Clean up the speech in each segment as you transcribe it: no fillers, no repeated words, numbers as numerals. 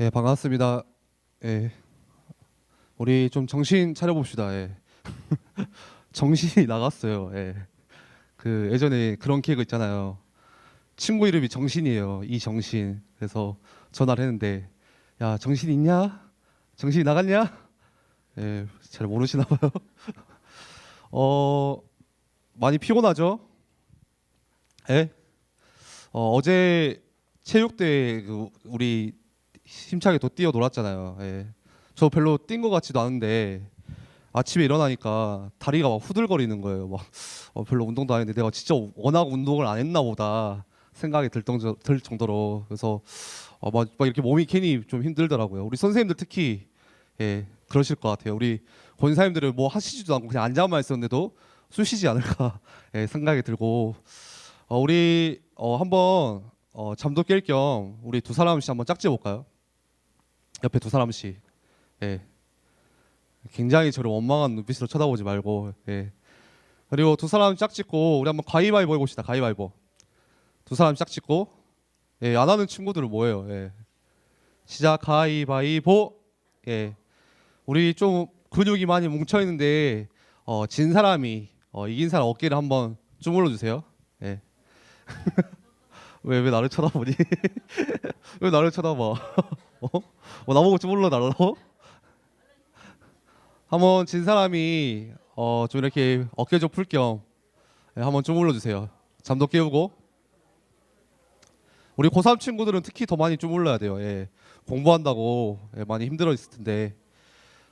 예, 반갑습니다. 예, 우리 좀 정신 차려봅시다. 예. 정신이 나갔어요. 예. 그 예전에 그런 개그 있잖아요. 친구 이름이 정신이에요. 이정신. 그래서 전화를 했는데, 야, 정신 있냐? 정신이 나갔냐? 예, 잘 모르시나 봐요. 어, 많이 피곤하죠? 예? 어제 체육대회 우리 힘차게 또 뛰어 놀았잖아요. 예. 저 별로 뛴 것 같지도 않은데 아침에 일어나니까 다리가 막 후들거리는 거예요. 막 별로 운동도 안 했는데 내가 진짜 워낙 운동을 안 했나 보다 생각이 들 정도로. 그래서 막 이렇게 몸이 괜히 좀 힘들더라고요. 우리 선생님들 특히 예, 그러실 것 같아요. 우리 권사님들은 뭐 하시지도 않고 그냥 앉아만 있었는데도 쑤시지 않을까 예, 생각이 들고 우리 한번 잠도 깰 겸 우리 두 사람씩 한번 짝지어 볼까요? 옆에 두 사람씩. 예. 굉장히 저를 원망한 눈빛으로 쳐다보지 말고. 예. 그리고 두 사람 짝짓고 우리 한번 가위바위보 해봅시다. 가위바위보. 두 사람 짝짓고. 예, 안 하는 친구들은 뭐예요? 예. 시작. 가위바위보. 예. 우리 좀 근육이 많이 뭉쳐 있는데 진 사람이 이긴 사람 어깨를 한번 주물러 주세요. 예. 왜 나를 쳐다보니? 왜 나를 쳐다봐? 나보고 주물러 달라고? 한번 진 사람이 좀 이렇게 어깨 좀 풀 겸 한번 주물러 주세요. 잠도 깨우고. 우리 고3 친구들은 특히 더 많이 주물러야 돼요. 예. 공부한다고 예, 많이 힘들어 있을 텐데.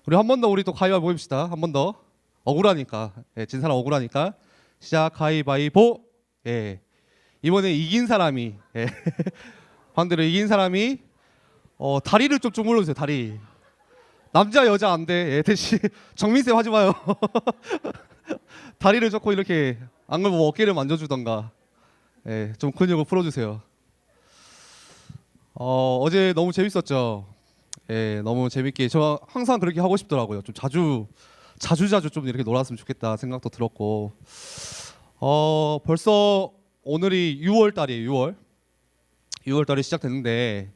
우리 한 번 더 우리 또 가위바위보 해봅시다. 한 번 더. 억울하니까. 예, 진 사람 억울하니까. 시작. 가위바위보. 예. 이번에 이긴 사람이 예. 반대로 이긴 사람이 다리를 좀 주물러 주세요. 다리. 남자 여자 안 돼. 예, 대신 정민쌤 하지 마요. 다리를 좋고 이렇게 안 그러면 뭐 어깨를 만져주던가. 예, 좀 근육을 풀어주세요. 어제 너무 재밌었죠. 예, 너무 재밌게 저 항상 그렇게 하고 싶더라고요. 좀 자주 좀 이렇게 놀았으면 좋겠다 생각도 들었고. 벌써 오늘이 6월 달이에요. 6월 달이 시작됐는데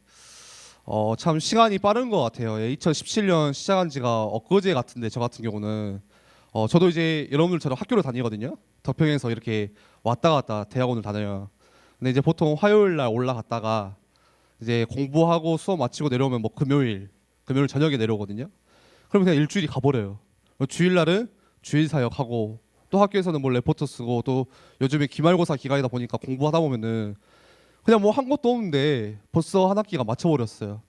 참 시간이 빠른 것 같아요. 예, 2017년 시작한 지가 엊그제 같은데 저 같은 경우는 저도 이제 여러분들처럼 학교를 다니거든요. 덕평에서 이렇게 왔다 갔다 대학원을 다녀요. 근데 이제 보통 화요일 날 올라갔다가 이제 공부하고 수업 마치고 내려오면 뭐 금요일 저녁에 내려오거든요. 그러면 그냥 일주일이 가버려요. 주일 날은 주일 사역하고 또 학교에서는 뭐 레포트 쓰고 또 요즘에 기말고사 기간이다 보니까 공부하다 보면은 그냥 뭐 한 것도 없는데 벌써 한 학기가 맞춰버렸어요.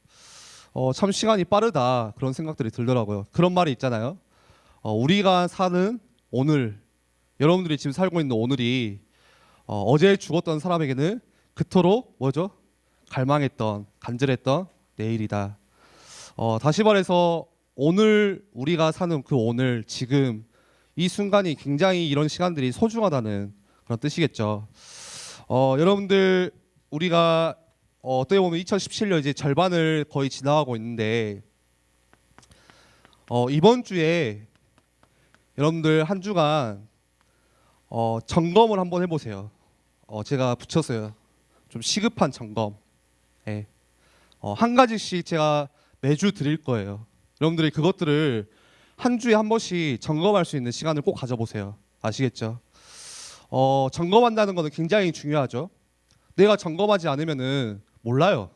참 시간이 빠르다 그런 생각들이 들더라고요. 그런 말이 있잖아요. 우리가 사는 오늘, 여러분들이 지금 살고 있는 오늘이 어제 죽었던 사람에게는 그토록 뭐죠? 갈망했던, 간절했던 내일이다. 다시 말해서 오늘 우리가 사는 그 오늘, 지금 이 순간이 굉장히 이런 시간들이 소중하다는 그런 뜻이겠죠. 여러분들 우리가 어떻게 보면 2017년 이제 절반을 거의 지나가고 있는데 이번 주에 여러분들 한 주간 점검을 한번 해보세요. 제가 붙였어요. 좀 시급한 점검. 예. 한 가지씩 제가 매주 드릴 거예요. 여러분들이 그것들을 한 주에 한 번씩 점검할 수 있는 시간을 꼭 가져보세요. 아시겠죠? 점검한다는 것은 굉장히 중요하죠. 내가 점검하지 않으면은 몰라요.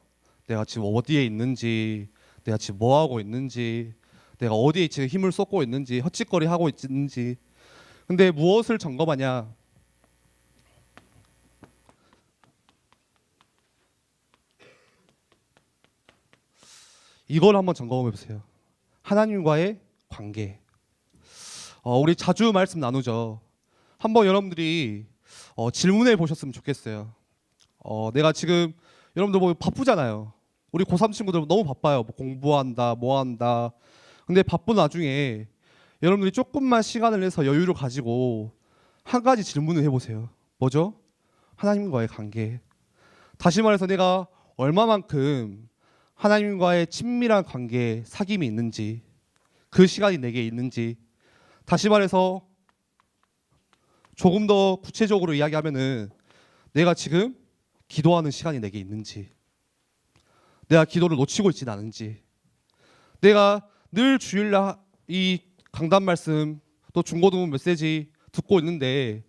내가 지금 어디에 있는지, 내가 지금 뭐 하고 있는지, 내가 어디에 지금 힘을 쏟고 있는지, 헛짓거리 하고 있는지. 근데 무엇을 점검하냐? 이걸 한번 점검해 보세요. 하나님과의 관계. 우리 자주 말씀 나누죠. 한번 여러분들이 질문해 보셨으면 좋겠어요. 내가 지금 여러분들 뭐 바쁘잖아요. 우리 고3 친구들 너무 바빠요. 뭐 공부한다, 뭐 한다. 근데 바쁜 와중에 여러분들이 조금만 시간을 내서 여유를 가지고 한 가지 질문을 해보세요. 뭐죠? 하나님과의 관계. 다시 말해서 내가 얼마만큼 하나님과의 친밀한 관계, 사귐이 있는지, 그 시간이 내게 있는지. 다시 말해서 조금 더 구체적으로 이야기하면은 내가 지금 기도하는 시간이 내게 있는지. 내가 기도를 놓치고 있지는 않은지, 내가 늘 주일날 이 강단 말씀 또 중고등 메시지 듣고 있는데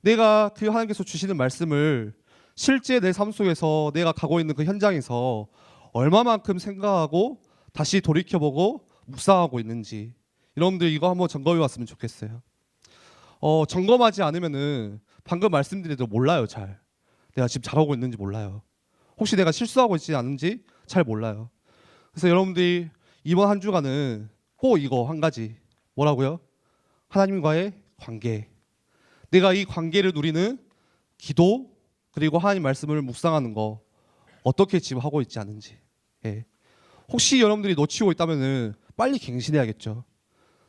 내가 그 하나님께서 주시는 말씀을 실제 내 삶 속에서 내가 가고 있는 그 현장에서 얼마만큼 생각하고 다시 돌이켜보고 묵상하고 있는지, 여러분들 이거 한번 점검해 봤으면 좋겠어요. 점검하지 않으면은 방금 말씀드린 대로 몰라요. 잘 내가 지금 잘하고 있는지 몰라요. 혹시 내가 실수하고 있지 않은지 잘 몰라요. 그래서 여러분들이 이번 한 주간은 꼭 이거 한 가지, 뭐라고요? 하나님과의 관계. 내가 이 관계를 누리는 기도, 그리고 하나님 말씀을 묵상하는 거 어떻게 지금 하고 있지 않은지. 예. 혹시 여러분들이 놓치고 있다면은 빨리 갱신해야겠죠.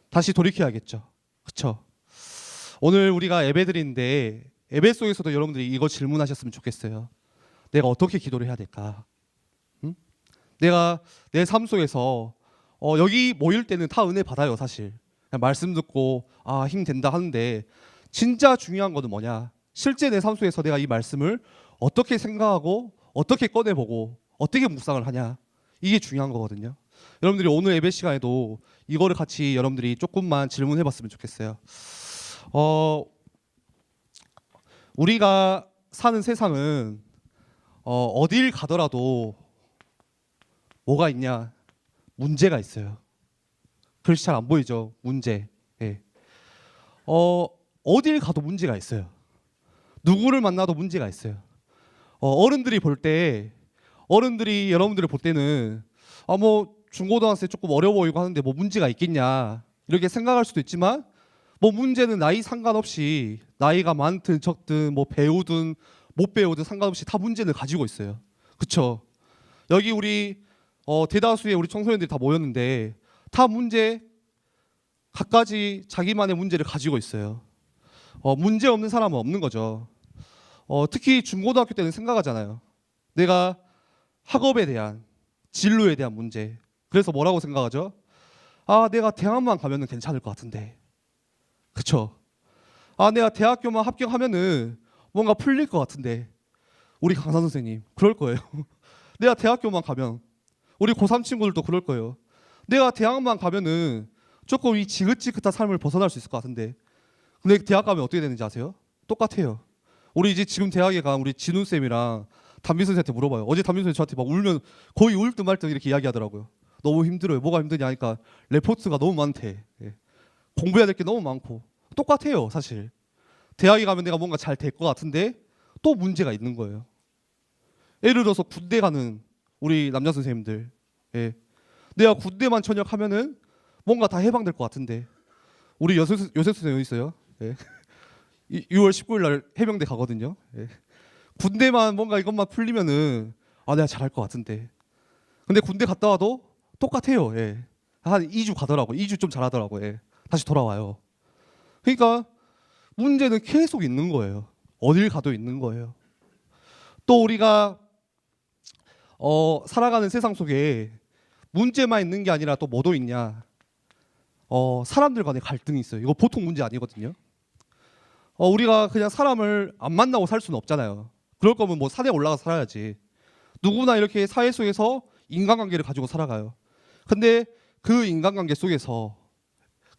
다시 돌이켜야겠죠. 그렇죠? 오늘 우리가 예배 드리는데 예배 속에서도 여러분들이 이거 질문하셨으면 좋겠어요. 내가 어떻게 기도를 해야 될까? 응? 내가 내 삶 속에서 여기 모일 때는 다 은혜 받아요. 사실 그냥 말씀 듣고 힘 된다 하는데, 진짜 중요한 거는 뭐냐? 실제 내 삶 속에서 내가 이 말씀을 어떻게 생각하고 어떻게 꺼내보고 어떻게 묵상을 하냐, 이게 중요한 거거든요. 여러분들이 오늘 예배 시간에도 이거를 같이 여러분들이 조금만 질문해 봤으면 좋겠어요. 우리가 사는 세상은 어딜 가더라도 뭐가 있냐? 문제가 있어요. 글씨 잘 안 보이죠? 문제. 예. 어딜 가도 문제가 있어요. 누구를 만나도 문제가 있어요. 어른들이 볼 때, 어른들이 여러분들을 볼 때는 뭐 중고등학생 조금 어려 보이고 하는데 뭐 문제가 있겠냐 이렇게 생각할 수도 있지만, 뭐 문제는 나이 상관없이, 나이가 많든 적든 뭐 배우든 못 배우든 상관없이 다 문제를 가지고 있어요. 그쵸? 여기 우리 대다수의 우리 청소년들이 다 모였는데 다 문제, 각가지 자기만의 문제를 가지고 있어요. 문제 없는 사람은 없는 거죠. 특히 중고등학교 때는 생각하잖아요. 내가 학업에 대한, 진로에 대한 문제. 그래서 뭐라고 생각하죠? 내가 대학만 가면은 괜찮을 것 같은데. 그쵸? 내가 대학교만 합격하면은 뭔가 풀릴 것 같은데. 우리 강사 선생님 그럴 거예요. 내가 대학교만 가면, 우리 고3 친구들도 그럴 거예요. 내가 대학만 가면은 조금 이 지긋지긋한 삶을 벗어날 수 있을 것 같은데. 근데 대학 가면 어떻게 되는지 아세요? 똑같아요. 우리 이제 지금 대학에 간 우리 진훈 쌤이랑 담비 선생한테 물어봐요. 어제 담비 선생 저한테 막 울면 거의 울 듯 말 듯 이렇게 이야기하더라고요. 너무 힘들어요. 뭐가 힘드냐 하니까 레포트가 너무 많대. 예. 공부해야 될 게 너무 많고. 똑같아요, 사실. 대학에 가면 내가 뭔가 잘 될 것 같은데 또 문제가 있는 거예요. 예를 들어서 군대 가는 우리 남자 선생님들, 예. 내가 군대만 전역하면은 뭔가 다 해방될 것 같은데, 우리 요셉 선생님 어디 있어요? 예. 6월 19일 날 해병대 가거든요. 예. 군대만 뭔가 이것만 풀리면은 내가 잘할 것 같은데. 근데 군대 갔다 와도 똑같아요. 예. 한 2주 가더라고. 2주 좀 잘하더라고. 예. 다시 돌아와요. 그러니까 문제는 계속 있는 거예요. 어딜 가도 있는 거예요. 또 우리가 살아가는 세상 속에 문제만 있는 게 아니라 또 뭐도 있냐? 사람들 간의 갈등이 있어요. 이거 보통 문제 아니거든요. 우리가 그냥 사람을 안 만나고 살 수는 없잖아요. 그럴 거면 뭐 산에 올라가서 살아야지. 누구나 이렇게 사회 속에서 인간관계를 가지고 살아가요. 근데 그 인간관계 속에서,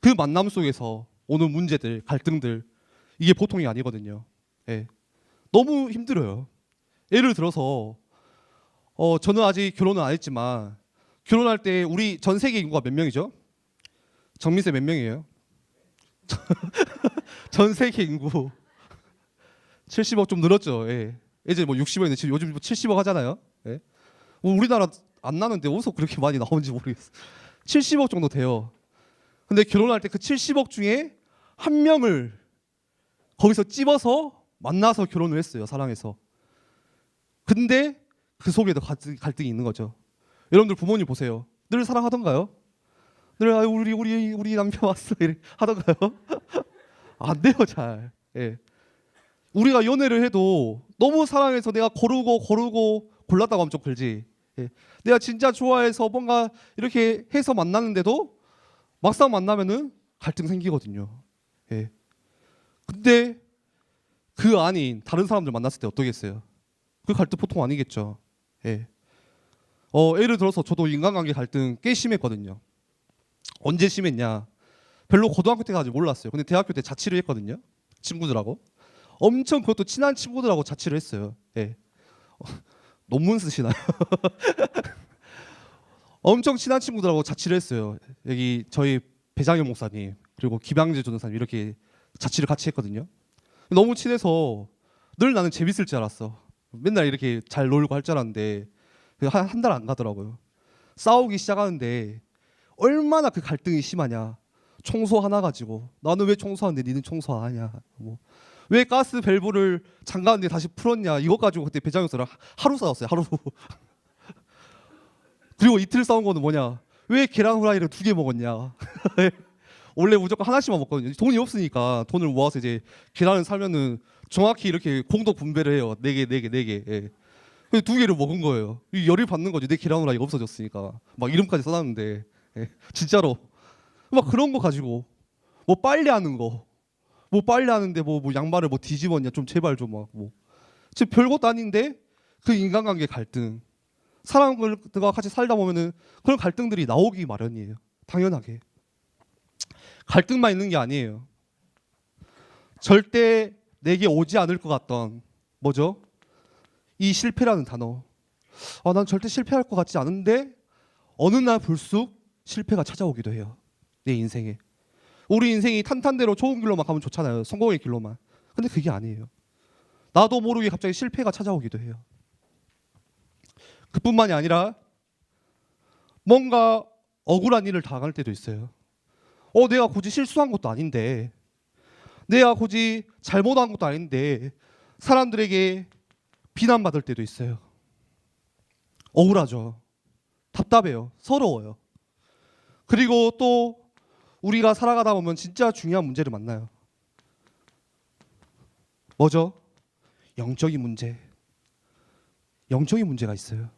그 만남 속에서 오는 문제들, 갈등들, 이게 보통이 아니거든요. 예. 너무 힘들어요. 예를 들어서 저는 아직 결혼은 안 했지만 결혼할 때 우리 전 세계 인구가 몇 명이죠? 정민세 몇 명이에요? 전 세계 인구 70억 좀 늘었죠. 예. 이제 뭐 60억인데 요즘 70억 하잖아요. 예. 우리나라 안 나는데 어디서 그렇게 많이 나오는지 모르겠어. 70억 정도 돼요. 근데 결혼할 때 그 70억 중에 한 명을 거기서 찝어서 만나서 결혼을 했어요. 사랑해서. 근데 그 속에도 갈등이 있는 거죠. 여러분들 부모님 보세요. 늘 사랑하던가요? 늘 우리 남편 왔어 이래 하던가요? 안 돼요, 잘. 예. 우리가 연애를 해도 너무 사랑해서 내가 고르고 골랐다고 하면 좀 그러지. 예. 내가 진짜 좋아해서 뭔가 이렇게 해서 만났는데도 막상 만나면은 갈등 생기거든요. 예. 근데 그 아닌 다른 사람들 만났을 때 어떠겠어요? 그 갈등 보통 아니겠죠. 예. 예를 들어서 저도 인간관계 갈등 꽤 심했거든요. 언제 심했냐? 별로 고등학교 때까지 몰랐어요. 근데 대학교 때 자취를 했거든요. 친구들하고. 엄청 그것도 친한 친구들하고 자취를 했어요. 예. 논문 쓰시나요? 엄청 친한 친구들하고 자취를 했어요. 여기 저희 배장현 목사님 그리고 김양재 전도사님 이렇게 자취를 같이 했거든요. 너무 친해서 늘 나는 재밌을 줄 알았어. 맨날 이렇게 잘 놀고 할 줄 알았는데 한 달 안 가더라고요. 싸우기 시작하는데 얼마나 그 갈등이 심하냐. 청소 하나 가지고 나는 왜 청소하는데 니는 청소 안 하냐. 뭐 왜 가스 밸브를 잠갔는데 다시 풀었냐. 이것 가지고 그때 배장현서랑 하루 싸웠어요. 하루. 그리고 이틀 싸운 거는 뭐냐. 왜 계란 후라이를 2개 먹었냐. 원래 무조건 하나씩만 먹거든요. 돈이 없으니까 돈을 모아서 이제 계란을 사면은 정확히 이렇게 공동 분배를 해요. 4개, 4개, 4개. 예. 근데 2개를 먹은 거예요. 열이 받는 거지. 내 계란 후라이가 없어졌으니까. 막 이름까지 써놨는데. 예. 진짜로. 막 그런 거 가지고 뭐 빨래하는 거. 뭐 빨래하는데 뭐 양말을 뭐 뒤집었냐. 좀 제발 좀 막 뭐. 지금 별것도 아닌데 그 인간관계 갈등. 사람들과 같이 살다 보면은 그런 갈등들이 나오기 마련이에요. 당연하게. 갈등만 있는 게 아니에요. 절대 내게 오지 않을 것 같던 뭐죠? 이 실패라는 단어. 난 절대 실패할 것 같지 않은데 어느 날 불쑥 실패가 찾아오기도 해요. 내 인생에. 우리 인생이 탄탄대로 좋은 길로만 가면 좋잖아요. 성공의 길로만. 근데 그게 아니에요. 나도 모르게 갑자기 실패가 찾아오기도 해요. 그뿐만이 아니라 뭔가 억울한 일을 당할 때도 있어요. 내가 굳이 실수한 것도 아닌데, 내가 굳이 잘못한 것도 아닌데 사람들에게 비난받을 때도 있어요. 억울하죠. 답답해요. 서러워요. 그리고 또 우리가 살아가다 보면 진짜 중요한 문제를 만나요. 뭐죠? 영적인 문제. 영적인 문제가 있어요.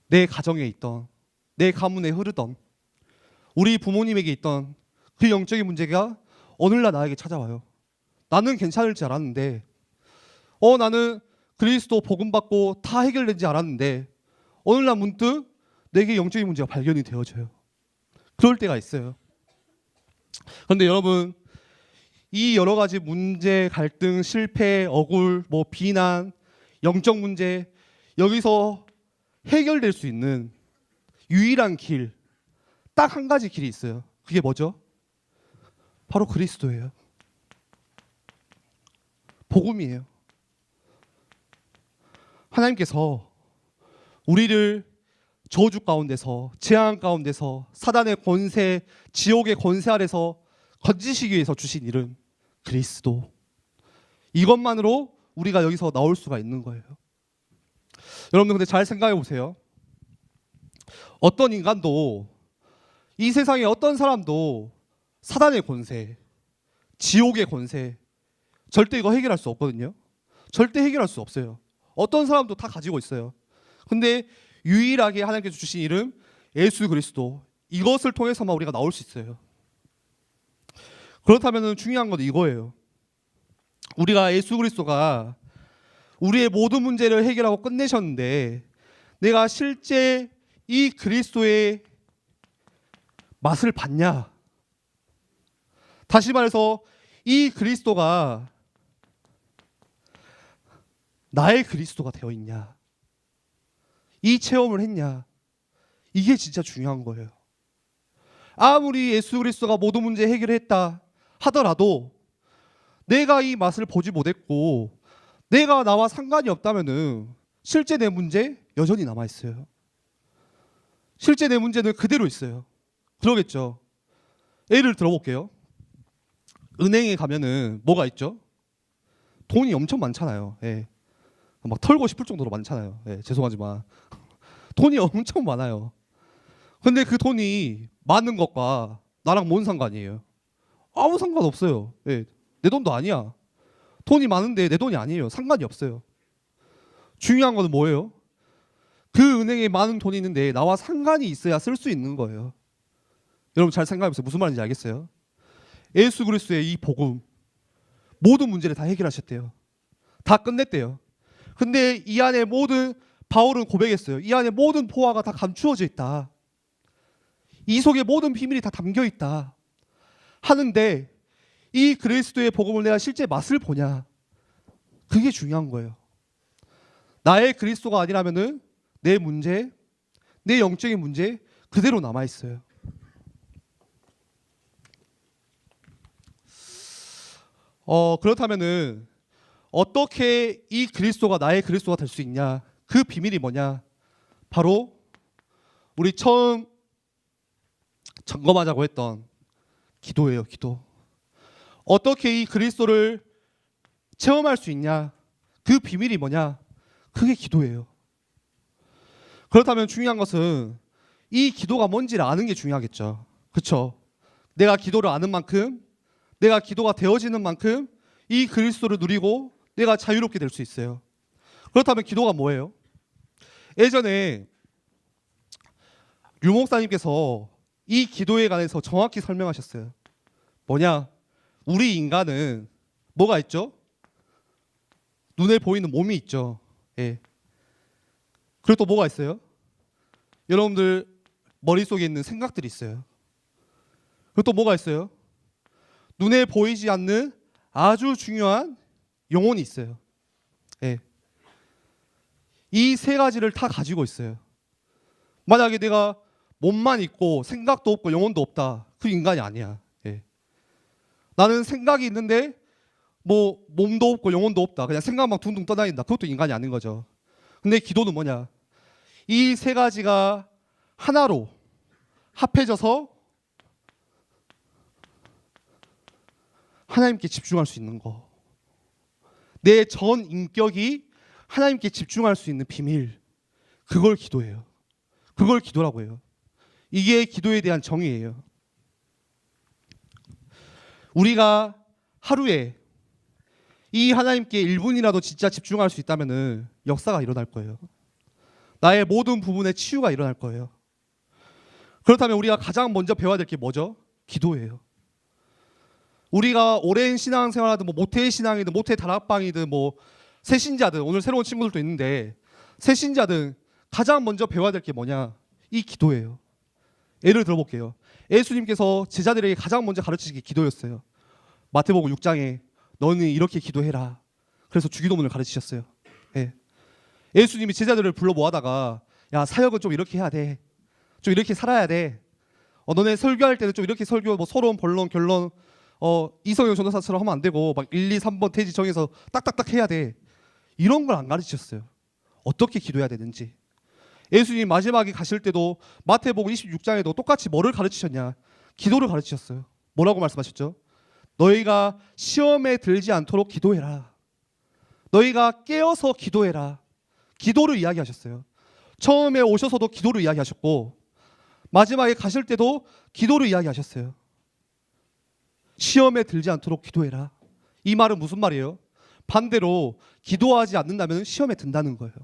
내 가정에 있던, 내 가문에 흐르던, 우리 부모님에게 있던 그 영적인 문제가 오늘날 나에게 찾아와요. 나는 괜찮을 줄 알았는데, 나는 그리스도 복음 받고 다 해결된 줄 알았는데 오늘날 문득 내게 영적인 문제가 발견이 되어져요. 그럴 때가 있어요. 그런데 여러분, 이 여러 가지 문제, 갈등, 실패, 억울, 뭐 비난, 영적 문제, 여기서 해결될 수 있는 유일한 길, 딱 한 가지 길이 있어요. 그게 뭐죠? 바로 그리스도예요. 복음이에요. 하나님께서 우리를 저주 가운데서, 재앙 가운데서, 사단의 권세, 지옥의 권세 아래서 건지시기 위해서 주신 이름, 그리스도. 이것만으로 우리가 여기서 나올 수가 있는 거예요. 여러분들 근데 잘 생각해 보세요. 어떤 인간도, 이 세상에 어떤 사람도 사단의 권세, 지옥의 권세, 절대 이거 해결할 수 없거든요. 절대 해결할 수 없어요. 어떤 사람도 다 가지고 있어요. 근데 유일하게 하나님께서 주신 이름 예수 그리스도, 이것을 통해서만 우리가 나올 수 있어요. 그렇다면 중요한 건 이거예요. 우리가 예수 그리스도가 우리의 모든 문제를 해결하고 끝내셨는데 내가 실제 이 그리스도의 맛을 봤냐? 다시 말해서 이 그리스도가 나의 그리스도가 되어 있냐? 이 체험을 했냐? 이게 진짜 중요한 거예요. 아무리 예수 그리스도가 모든 문제 해결했다 하더라도 내가 이 맛을 보지 못했고 내가 나와 상관이 없다면은 실제 내 문제 여전히 남아 있어요. 실제 내 문제는 그대로 있어요. 그러겠죠. 예를 들어볼게요. 은행에 가면은 뭐가 있죠? 돈이 엄청 많잖아요. 예. 막 털고 싶을 정도로 많잖아요. 예, 죄송하지만 돈이 엄청 많아요. 근데 그 돈이 많은 것과 나랑 뭔 상관이에요? 아무 상관 없어요. 예, 내 돈도 아니야. 돈이 많은데 내 돈이 아니에요. 상관이 없어요. 중요한 건 뭐예요? 그 은행에 많은 돈이 있는데 나와 상관이 있어야 쓸 수 있는 거예요. 여러분 잘 생각해보세요. 무슨 말인지 알겠어요? 예수 그리스도의 이 복음, 모든 문제를 다 해결하셨대요. 다 끝냈대요. 근데 이 안에 모든 바울은 고백했어요. 이 안에 모든 포화가 다 감추어져 있다. 이 속에 모든 비밀이 다 담겨 있다. 하는데 이 그리스도의 복음을 내가 실제 맛을 보냐? 그게 중요한 거예요. 나의 그리스도가 아니라면은 내 문제, 내 영적인 문제 그대로 남아 있어요. 그렇다면은 어떻게 이 그리스도가 나의 그리스도가 될 수 있냐? 그 비밀이 뭐냐? 바로 우리 처음 점검하자고 했던 기도예요. 기도. 어떻게 이 그리스도를 체험할 수 있냐? 그 비밀이 뭐냐? 그게 기도예요. 그렇다면 중요한 것은 이 기도가 뭔지를 아는 게 중요하겠죠. 그렇죠? 내가 기도를 아는 만큼, 내가 기도가 되어지는 만큼 이 그리스도를 누리고 내가 자유롭게 될 수 있어요. 그렇다면 기도가 뭐예요? 예전에 류 목사님께서 이 기도에 관해서 정확히 설명하셨어요. 뭐냐? 우리 인간은 뭐가 있죠? 눈에 보이는 몸이 있죠. 예. 그리고 또 뭐가 있어요? 여러분들 머릿속에 있는 생각들이 있어요. 그리고 또 뭐가 있어요? 눈에 보이지 않는 아주 중요한 영혼이 있어요. 예. 이 세 가지를 다 가지고 있어요. 만약에 내가 몸만 있고 생각도 없고 영혼도 없다. 그 인간이 아니야. 예. 나는 생각이 있는데 뭐 몸도 없고 영혼도 없다. 그냥 생각만 둥둥 떠다닌다. 그것도 인간이 아닌 거죠. 근데 기도는 뭐냐? 이 세 가지가 하나로 합해져서 하나님께 집중할 수 있는 거. 내 전 인격이 하나님께 집중할 수 있는 비밀. 그걸 기도해요. 그걸 기도라고 해요. 이게 기도에 대한 정의예요. 우리가 하루에 이 하나님께 1분이라도 진짜 집중할 수 있다면 역사가 일어날 거예요. 나의 모든 부분에 치유가 일어날 거예요. 그렇다면 우리가 가장 먼저 배워야 될 게 뭐죠? 기도예요. 우리가 오랜 신앙생활하든 뭐 모태 신앙이든 모태 다락방이든 뭐 새신자든 오늘 새로운 친구들도 있는데 새신자든 가장 먼저 배워야 될 게 뭐냐? 이 기도예요. 예를 들어볼게요. 예수님께서 제자들에게 가장 먼저 가르치신 게 기도였어요. 마태복음 6장에 너는 이렇게 기도해라. 그래서 주기도문을 가르치셨어요. 예. 예수님이 제자들을 불러 모아다가 야 사역은 좀 이렇게 해야 돼. 좀 이렇게 살아야 돼. 너네 설교할 때는 좀 이렇게 설교 뭐 서론, 본론, 결론 이성영 전도사처럼 하면 안 되고 막 1, 2, 3번 태지 정해서 딱딱딱 해야 돼. 이런 걸 안 가르치셨어요. 어떻게 기도해야 되는지. 예수님 마지막에 가실 때도 마태복음 26장에도 똑같이 뭐를 가르치셨냐? 기도를 가르치셨어요. 뭐라고 말씀하셨죠? 너희가 시험에 들지 않도록 기도해라. 너희가 깨어서 기도해라. 기도를 이야기하셨어요. 처음에 오셔서도 기도를 이야기하셨고 마지막에 가실 때도 기도를 이야기하셨어요. 시험에 들지 않도록 기도해라. 이 말은 무슨 말이에요? 반대로 기도하지 않는다면 시험에 든다는 거예요.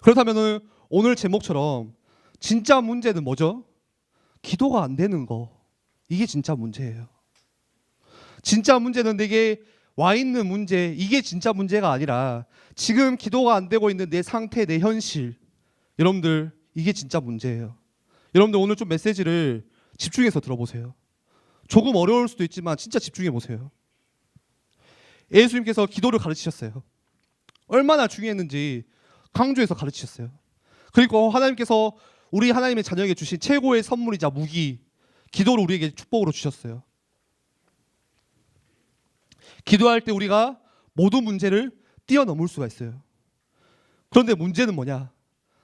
그렇다면 오늘 제목처럼 진짜 문제는 뭐죠? 기도가 안 되는 거. 이게 진짜 문제예요. 진짜 문제는 내게 와 있는 문제, 이게 진짜 문제가 아니라 지금 기도가 안 되고 있는 내 상태, 내 현실. 여러분들 이게 진짜 문제예요. 여러분들 오늘 좀 메시지를 집중해서 들어보세요. 조금 어려울 수도 있지만 진짜 집중해 보세요. 예수님께서 기도를 가르치셨어요. 얼마나 중요했는지 강조해서 가르치셨어요. 그리고 하나님께서 우리 하나님의 자녀에게 주신 최고의 선물이자 무기, 기도를 우리에게 축복으로 주셨어요. 기도할 때 우리가 모든 문제를 뛰어넘을 수가 있어요. 그런데 문제는 뭐냐?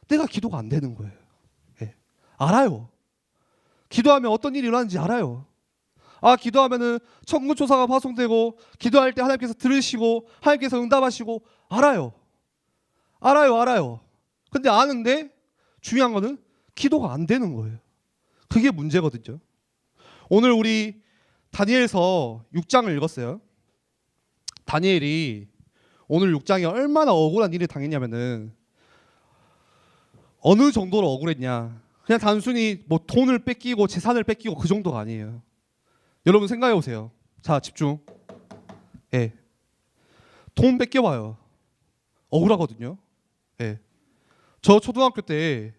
내가 기도가 안 되는 거예요. 네. 알아요. 기도하면 어떤 일이 일어나는지 알아요. 기도하면은 천군초사가 파송되고 기도할 때 하나님께서 들으시고 하나님께서 응답하시고 알아요. 근데 아는데 중요한 거는 기도가 안 되는 거예요. 그게 문제거든요. 오늘 우리 다니엘서 6장을 읽었어요. 다니엘이 오늘 6장에 얼마나 억울한 일을 당했냐면은 어느 정도로 억울했냐? 그냥 단순히 뭐 돈을 뺏기고 재산을 뺏기고 그 정도가 아니에요. 여러분 생각해 보세요. 자, 집중. 예. 돈 뺏겨봐요. 억울하거든요. 저 초등학교 때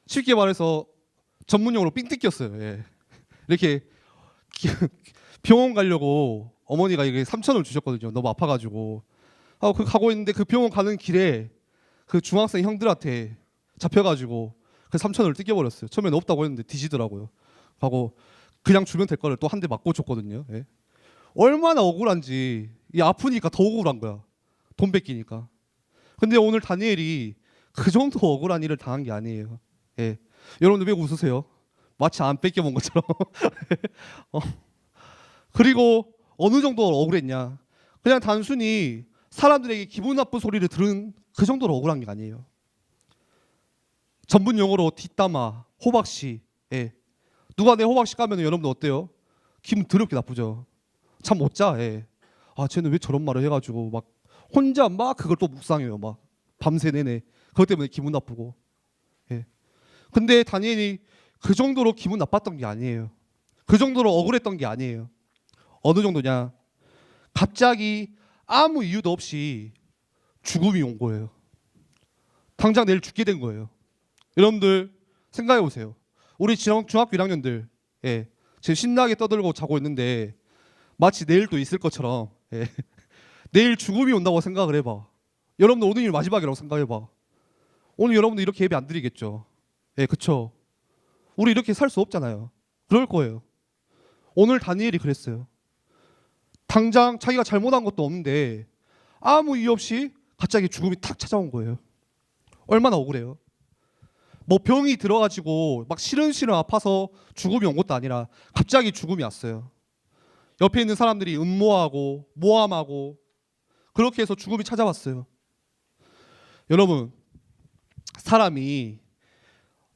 쉽게 말해서 전문용어로 삥 뜯겼어요. 예. 이렇게 병원 가려고 어머니가 이게 3천을 주셨거든요. 너무 아파가지고. 하고 그 가고 있는데 그 병원 가는 길에 그 중학생 형들한테 잡혀가지고 그 3천을 뜯겨버렸어요. 처음에는 없다고 했는데 뒤지더라고요. 하고 그냥 주면 될 거를 또 한 대 맞고 줬거든요. 예. 얼마나 억울한지. 이 아프니까 더 억울한 거야. 돈 뺏기니까. 근데 오늘 다니엘이 그 정도 억울한 일을 당한 게 아니에요. 예. 여러분들 왜 웃으세요? 마치 안 뺏겨본 것처럼. 어. 그리고 어느 정도 억울했냐? 그냥 단순히 사람들에게 기분 나쁜 소리를 들은 그 정도로 억울한 게 아니에요. 전문 용어로 뒷담화, 호박씨. 예. 누가 내 호박씨 까면 여러분들 어때요? 기분 더럽게 나쁘죠. 잠 못 자. 예. 아, 쟤는 왜 저런 말을 해가지고 막 혼자 막 그걸 또 묵상해요. 막 밤새 내내. 그것 때문에 기분 나쁘고. 예. 근데 다니엘이 그 정도로 기분 나빴던 게 아니에요. 그 정도로 억울했던 게 아니에요. 어느 정도냐? 갑자기 아무 이유도 없이 죽음이 온 거예요. 당장 내일 죽게 된 거예요. 여러분들 생각해 보세요. 우리 중학교 1학년들, 예, 지금 신나게 떠들고 자고 있는데 마치 내일도 있을 것처럼, 예, 내일 죽음이 온다고 생각을 해봐. 여러분들 오늘이 마지막이라고 생각해봐. 오늘 여러분들 이렇게 예배 안 드리겠죠? 예, 그쵸? 우리 이렇게 살 수 없잖아요. 그럴 거예요. 오늘 다니엘이 그랬어요. 당장 자기가 잘못한 것도 없는데 아무 이유 없이 갑자기 죽음이 탁 찾아온 거예요. 얼마나 억울해요. 뭐 병이 들어가지고 막 시른시른 아파서 죽음이 온 것도 아니라 갑자기 죽음이 왔어요. 옆에 있는 사람들이 음모하고 모함하고 그렇게 해서 죽음이 찾아왔어요. 여러분, 사람이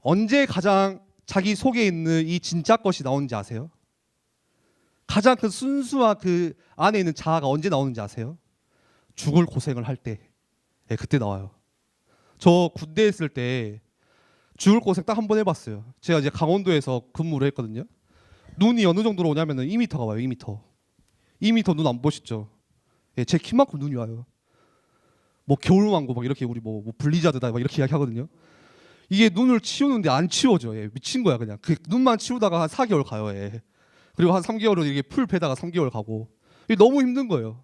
언제 가장 자기 속에 있는 이 진짜 것이 나오는지 아세요? 가장 그 순수한 그 안에 있는 자아가 언제 나오는지 아세요? 죽을 고생을 할 때. 네, 그때 나와요. 저 군대에 있을 때 죽을 고생 딱 한 번 해봤어요. 제가 이제 강원도에서 근무를 했거든요. 눈이 어느 정도로 오냐면은 2m가 와요. 2m. 2m 눈 안 보시죠? 예, 제 키만큼 눈이 와요. 뭐 겨울왕국 막 이렇게 우리 뭐 블리자드다 막 이렇게 이야기하거든요. 이게 눈을 치우는데 안 치워져. 예, 미친 거야 그냥. 그 눈만 치우다가 한 4개월 가요. 예. 그리고 한 3개월은 이게 풀 패다가 3개월 가고. 이게 너무 힘든 거예요.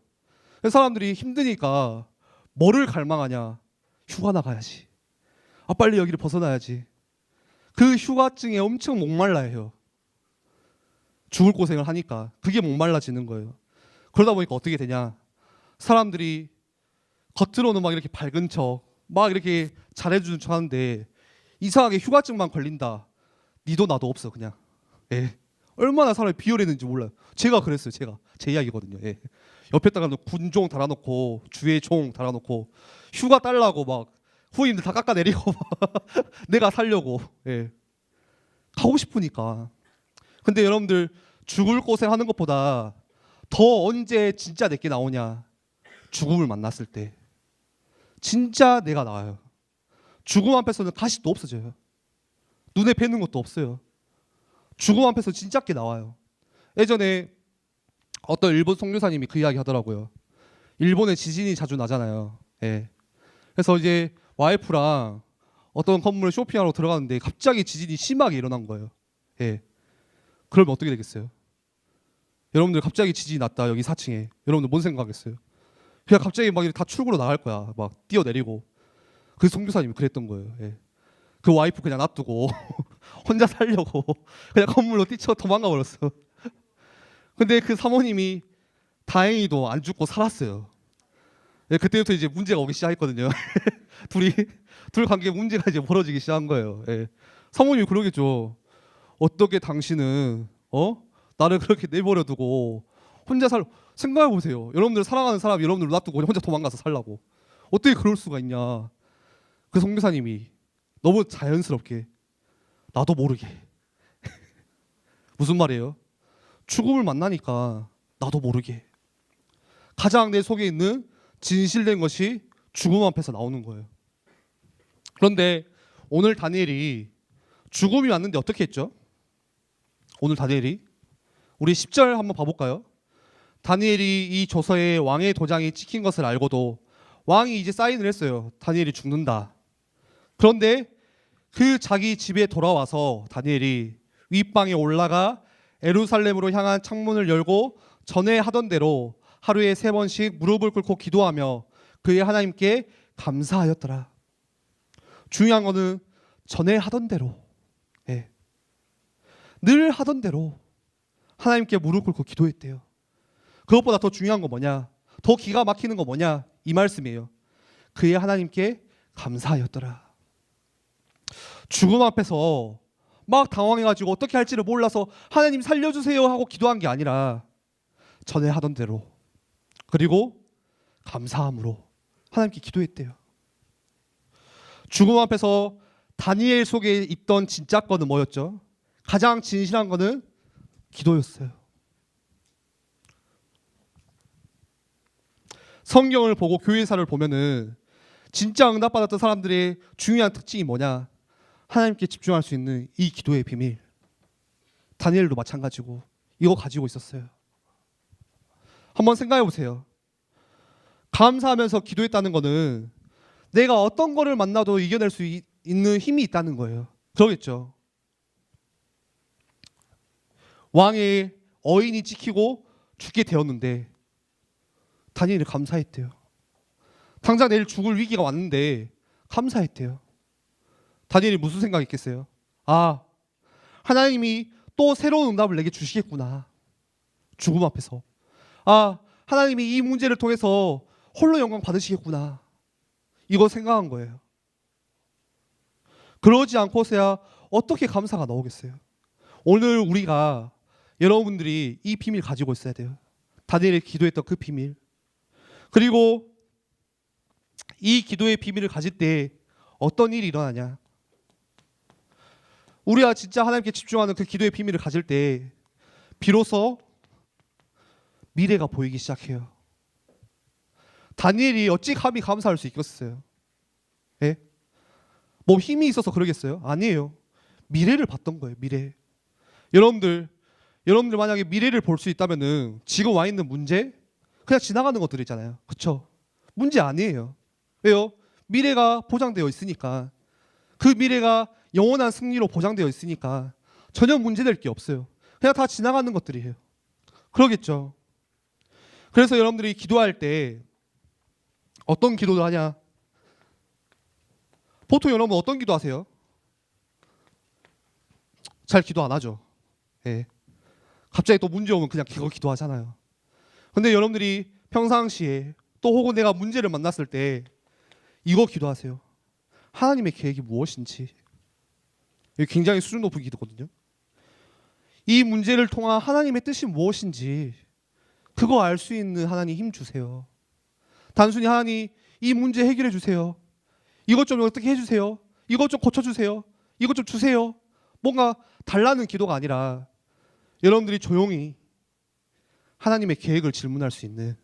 사람들이 힘드니까 뭐를 갈망하냐? 휴가나 가야지. 아, 빨리 여기를 벗어나야지. 그 휴가증에 엄청 목말라야 해요. 죽을 고생을 하니까 그게 목말라지는 거예요. 그러다 보니까 어떻게 되냐? 사람들이 겉으로는 막 이렇게 밝은 척, 막 이렇게 잘해주는 척 하는데 이상하게 휴가증만 걸린다. 니도 나도 없어 그냥. 예. 얼마나 사람이 비열했는지 몰라요. 제가 그랬어요. 제 이야기거든요. 예. 옆에다가 군종 달아놓고 주의 종 달아놓고 휴가 달라고 막 후임들 다 깎아내리고 내가 살려고. 예. 가고 싶으니까. 근데 여러분들 죽을 고생하는 것보다 더 언제 진짜 내게 나오냐? 죽음을 만났을 때 진짜 내가 나와요. 죽음 앞에서는 가식도 없어져요. 눈에 뵈는 것도 없어요. 죽음 앞에서 진짜게 나와요. 예전에 어떤 일본 선교사님이 그 이야기 하더라고요. 일본에 지진이 자주 나잖아요. 예. 그래서 이제 와이프랑 어떤 건물 쇼핑하러 들어가는데 갑자기 지진이 심하게 일어난 거예요. 예. 그러면 어떻게 되겠어요? 여러분들 갑자기 지진이 났다 여기 4층에. 여러분들 뭔 생각하겠어요? 그냥 갑자기 막 다 출구로 나갈 거야. 막 뛰어내리고. 그 선교사님이 그랬던 거예요. 예. 그 와이프 그냥 놔두고 혼자 살려고 그냥 건물로 뛰쳐 도망가 버렸어. 근데 그 사모님이 다행히도 안 죽고 살았어요. 예, 그때부터 이제 문제가 오기 시작했거든요. 둘 관계에 문제가 이제 벌어지기 시작한 거예요. 예. 사모님이 그러겠죠. 어떻게 당신은 나를 그렇게 내버려두고 혼자 생각해 보세요. 여러분들 사랑하는 사람이 여러분들 놔두고 혼자 도망가서 살라고. 어떻게 그럴 수가 있냐. 그 선교사님이 너무 자연스럽게 나도 모르게 무슨 말이에요? 죽음을 만나니까 나도 모르게 가장 내 속에 있는 진실된 것이 죽음 앞에서 나오는 거예요. 그런데 오늘 다니엘이 죽음이 왔는데 어떻게 했죠? 오늘 다니엘이 우리 10절 한번 봐볼까요? 다니엘이 이 조서에 왕의 도장이 찍힌 것을 알고도 왕이 이제 사인을 했어요. 다니엘이 죽는다. 그런데 그 자기 집에 돌아와서 다니엘이 윗방에 올라가 예루살렘으로 향한 창문을 열고 전에 하던 대로 하루에 3번씩 무릎을 꿇고 기도하며 그의 하나님께 감사하였더라. 중요한 거는 전에 하던 대로, 예. 늘 하던 대로 하나님께 무릎 꿇고 기도했대요. 그것보다 더 중요한 거 뭐냐, 더 기가 막히는 거 뭐냐, 이 말씀이에요. 그의 하나님께 감사하였더라. 죽음 앞에서 막 당황해가지고 어떻게 할지를 몰라서 하나님 살려주세요 하고 기도한 게 아니라 전에 하던 대로, 그리고 감사함으로 하나님께 기도했대요. 죽음 앞에서 다니엘 속에 있던 진짜 거는 뭐였죠? 가장 진실한 거는 기도였어요. 성경을 보고 교회사를 보면은 진짜 응답받았던 사람들의 중요한 특징이 뭐냐? 하나님께 집중할 수 있는 이 기도의 비밀. 다니엘도 마찬가지고 이거 가지고 있었어요. 한번 생각해 보세요. 감사하면서 기도했다는 거는 내가 어떤 거를 만나도 이겨낼 수 있는 힘이 있다는 거예요. 그러겠죠. 왕의 어인이 찍히고 죽게 되었는데 다니엘이 감사했대요. 당장 내일 죽을 위기가 왔는데 감사했대요. 다니엘이 무슨 생각했겠어요? 아, 하나님이 또 새로운 응답을 내게 주시겠구나. 죽음 앞에서. 아, 하나님이 이 문제를 통해서 홀로 영광 받으시겠구나. 이거 생각한 거예요. 그러지 않고서야 어떻게 감사가 나오겠어요? 오늘 우리가, 여러분들이 이 비밀 가지고 있어야 돼요. 다니엘이 기도했던 그 비밀. 그리고 이 기도의 비밀을 가질 때 어떤 일이 일어나냐? 우리가 진짜 하나님께 집중하는 그 기도의 비밀을 가질 때 비로소 미래가 보이기 시작해요. 다니엘이 어찌 감히 감사할 수 있겠어요? 예? 뭐 힘이 있어서 그러겠어요? 아니에요. 미래를 봤던 거예요. 미래. 여러분들 만약에 미래를 볼 수 있다면은 지금 와 있는 문제 그냥 지나가는 것들 있잖아요. 그렇죠? 문제 아니에요. 왜요? 미래가 보장되어 있으니까. 그 미래가 영원한 승리로 보장되어 있으니까 전혀 문제될 게 없어요. 그냥 다 지나가는 것들이에요. 그러겠죠. 그래서 여러분들이 기도할 때 어떤 기도를 하냐? 보통 여러분 어떤 기도하세요? 잘 기도 안 하죠. 예. 갑자기 또 문제 오면 그냥 그거 기도하잖아요. 근데 여러분들이 평상시에 또 혹은 내가 문제를 만났을 때 이거 기도하세요. 하나님의 계획이 무엇인지. 이게 굉장히 수준 높은 기도거든요. 이 문제를 통한 하나님의 뜻이 무엇인지 그거 알 수 있는 하나님 힘 주세요. 단순히 하나님 이 문제 해결해 주세요. 이것 좀 어떻게 해주세요. 이것 좀 고쳐주세요. 이것 좀 주세요. 뭔가 달라는 기도가 아니라 여러분들이 조용히 하나님의 계획을 질문할 수 있는,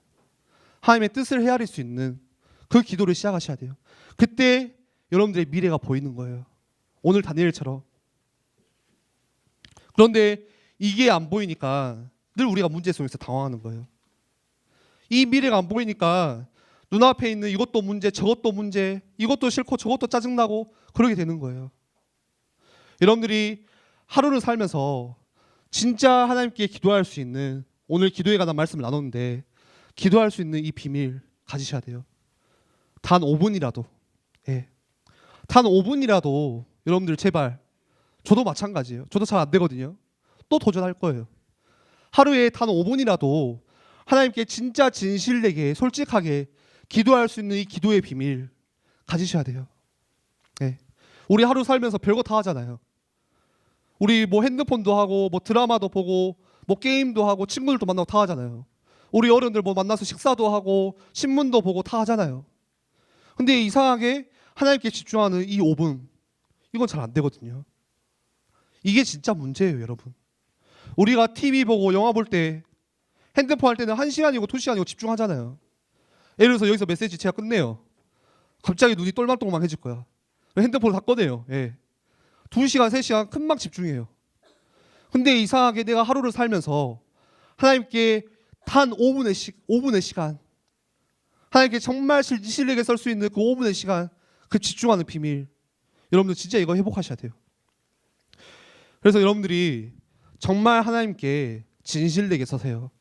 하나님의 뜻을 헤아릴 수 있는 그 기도를 시작하셔야 돼요. 그때 여러분들의 미래가 보이는 거예요. 오늘 다니엘처럼. 그런데 이게 안 보이니까 늘 우리가 문제 속에서 당황하는 거예요. 이 미래가 안 보이니까 눈앞에 있는 이것도 문제, 저것도 문제, 이것도 싫고 저것도 짜증나고 그러게 되는 거예요. 여러분들이 하루를 살면서 진짜 하나님께 기도할 수 있는, 오늘 기도에 관한 말씀을 나눴는데 기도할 수 있는 이 비밀 가지셔야 돼요. 단 5분이라도. 예. 단 5분이라도 여러분들 제발, 저도 마찬가지예요. 저도 잘 안 되거든요. 또 도전할 거예요. 하루에 단 5분이라도 하나님께 진짜 진실되게 솔직하게 기도할 수 있는 이 기도의 비밀 가지셔야 돼요. 네. 우리 하루 살면서 별거 다 하잖아요. 우리 뭐 핸드폰도 하고 뭐 드라마도 보고 뭐 게임도 하고 친구들도 만나고 다 하잖아요. 우리 어른들 뭐 만나서 식사도 하고 신문도 보고 다 하잖아요. 근데 이상하게 하나님께 집중하는 이 5분, 이건 잘 안 되거든요. 이게 진짜 문제예요, 여러분. 우리가 TV 보고 영화 볼 때 핸드폰 할 때는 1시간이고 2시간이고 집중하잖아요. 예를 들어서 여기서 메시지 제가 끝내요. 갑자기 눈이 똘망똘망해질 거야. 핸드폰을 다 꺼내요. 예. 2시간, 3시간 금방 집중해요. 근데 이상하게 내가 하루를 살면서 하나님께 단 5분의 시간, 하나님께 정말 진실되게 설 수 있는 그 5분의 시간, 그 집중하는 비밀, 여러분들 진짜 이거 회복하셔야 돼요. 그래서 여러분들이 정말 하나님께 진실되게 서세요.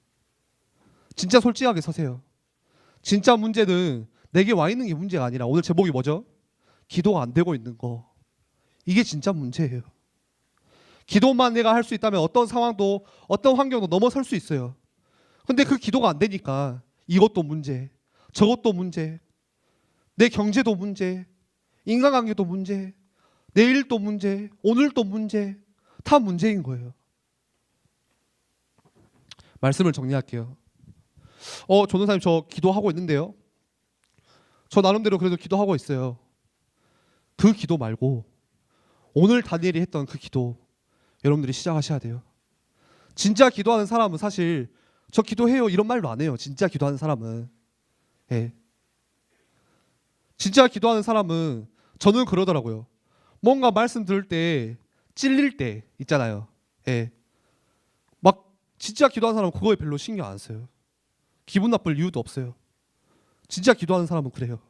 진짜 솔직하게 서세요. 진짜 문제는 내게 와 있는 게 문제가 아니라, 오늘 제목이 뭐죠? 기도가 안 되고 있는 거. 이게 진짜 문제예요. 기도만 내가 할 수 있다면 어떤 상황도 어떤 환경도 넘어설 수 있어요. 근데 그 기도가 안 되니까 이것도 문제, 저것도 문제, 내 경제도 문제, 인간관계도 문제, 내일도 문제, 오늘도 문제, 다 문제인 거예요. 말씀을 정리할게요. 전도사님, 저 기도하고 있는데요. 저 나름대로 그래도 기도하고 있어요. 그 기도 말고 오늘 다니엘이 했던 그 기도 여러분들이 시작하셔야 돼요. 진짜 기도하는 사람은 사실 저 기도해요 이런 말도 안 해요. 진짜 기도하는 사람은. 예. 진짜 기도하는 사람은 저는 그러더라고요. 뭔가 말씀 들을 때 찔릴 때 있잖아요. 예. 막 진짜 기도하는 사람은 그거에 별로 신경 안 써요. 기분 나쁠 이유도 없어요. 진짜 기도하는 사람은 그래요.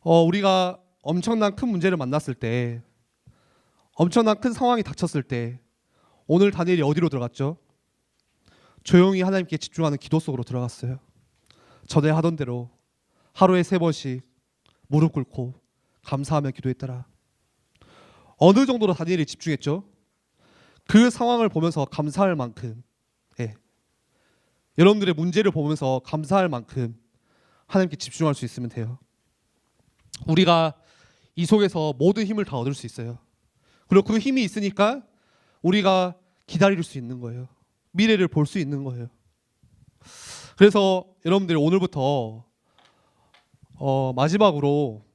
우리가 엄청난 큰 문제를 만났을 때, 엄청난 큰 상황이 닥쳤을 때, 오늘 다니엘이 어디로 들어갔죠? 조용히 하나님께 집중하는 기도 속으로 들어갔어요. 전에 하던 대로 하루에 3번씩 무릎 꿇고 감사하며 기도했더라. 어느 정도로 다니엘이 집중했죠? 그 상황을 보면서 감사할 만큼, 예. 여러분들의 문제를 보면서 감사할 만큼 하나님께 집중할 수 있으면 돼요. 우리가 이 속에서 모든 힘을 다 얻을 수 있어요. 그리고 그 힘이 있으니까 우리가 기다릴 수 있는 거예요. 미래를 볼 수 있는 거예요. 그래서 여러분들이 오늘부터 마지막으로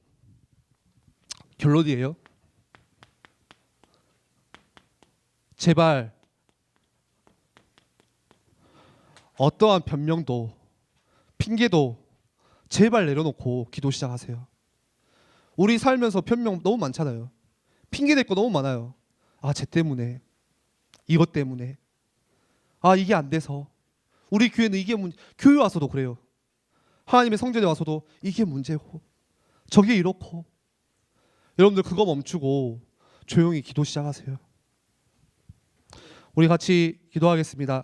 결론이에요. 제발 어떠한 변명도 핑계도 제발 내려놓고 기도 시작하세요. 우리 살면서 변명 너무 많잖아요. 핑계 댈 거 너무 많아요. 쟤 때문에, 이것 때문에, 이게 안 돼서, 우리 교회는 이게 교회 와서도 그래요. 하나님의 성전에 와서도 이게 문제고 저게 이렇고. 여러분들 그거 멈추고 조용히 기도 시작하세요. 우리 같이 기도하겠습니다.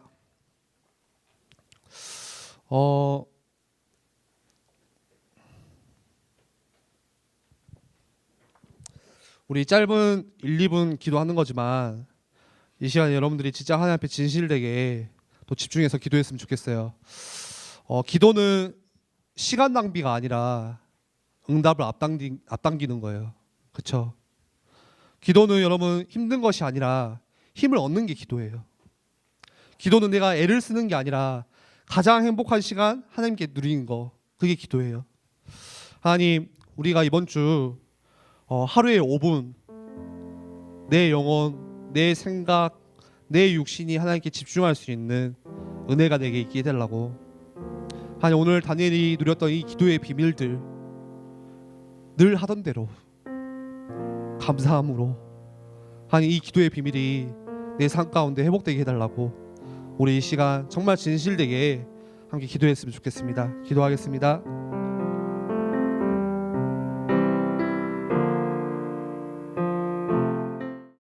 우리 짧은 1, 2분 기도하는 거지만 이 시간에 여러분들이 진짜 하나님 앞에 진실되게 또 집중해서 기도했으면 좋겠어요. 기도는 시간 낭비가 아니라 응답을 앞당기는 거예요. 그렇죠? 기도는 여러분 힘든 것이 아니라 힘을 얻는 게 기도예요. 기도는 내가 애를 쓰는 게 아니라 가장 행복한 시간 하나님께 누리는 거, 그게 기도예요. 하나님, 우리가 이번 주 하루에 5분 내 영혼, 내 생각, 내 육신이 하나님께 집중할 수 있는 은혜가 내게 있게 해달라고. 하나님, 오늘 다니엘이 누렸던 이 기도의 비밀들 늘 하던 대로 감사함으로 하나님 이 기도의 비밀이 내 삶 가운데 회복되게 해달라고 우리 이 시간 정말 진실되게 함께 기도했으면 좋겠습니다. 기도하겠습니다.